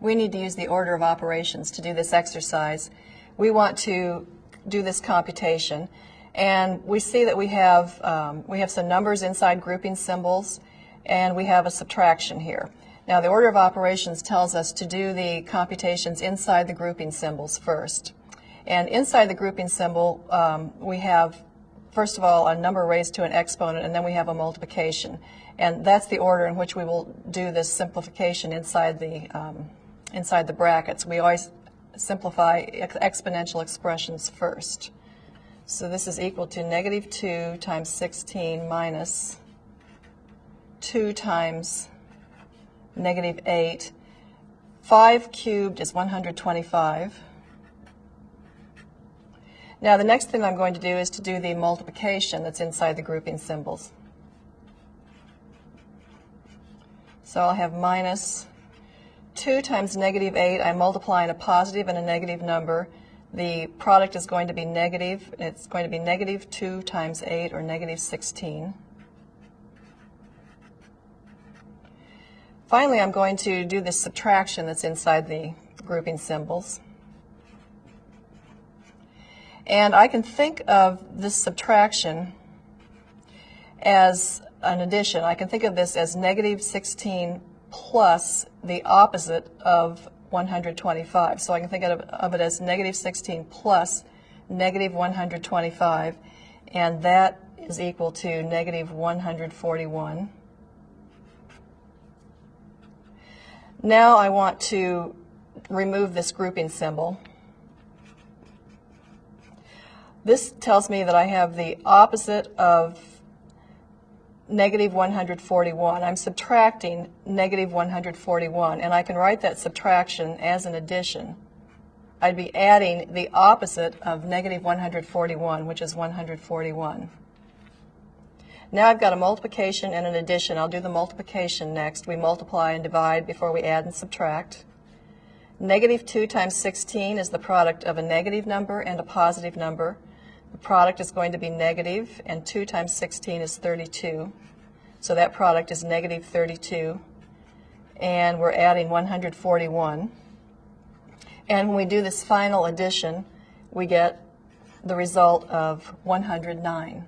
we need to use the order of operations to do this exercise. We want to do this computation, and we see that we have some numbers inside grouping symbols, and we have a subtraction here. Now, the order of operations tells us to do the computations inside the grouping symbols first. And inside the grouping symbol, we have, first of all, a number raised to an exponent, and then we have a multiplication. And that's the order in which we will do this simplification inside the brackets. We always simplify exponential expressions first. So this is equal to negative 2 times 16 minus 2 times negative 8. 5 cubed is 125. Now the next thing I'm going to do is to do the multiplication that's inside the grouping symbols. So I'll have minus 2 times negative 8. I'm multiplying a positive and a negative number. The product is going to be negative. It's going to be negative 2 times 8, or negative 16. Finally, I'm going to do this subtraction that's inside the grouping symbols. And I can think of this subtraction as an addition. I can think of this as negative 16 plus the opposite of 125. So I can think of it as negative 16 plus negative 125, and that is equal to negative 141. Now I want to remove this grouping symbol. This tells me that I have the opposite of negative 141. I'm subtracting negative 141, and I can write that subtraction as an addition. I'd be adding the opposite of negative 141, which is 141. Now I've got a multiplication and an addition. I'll do the multiplication next. We multiply and divide before we add and subtract. Negative 2 times 16 is the product of a negative number and a positive number. The product is going to be negative, and 2 times 16 is 32. So that product is negative 32. And we're adding 141. And when we do this final addition, we get the result of 109.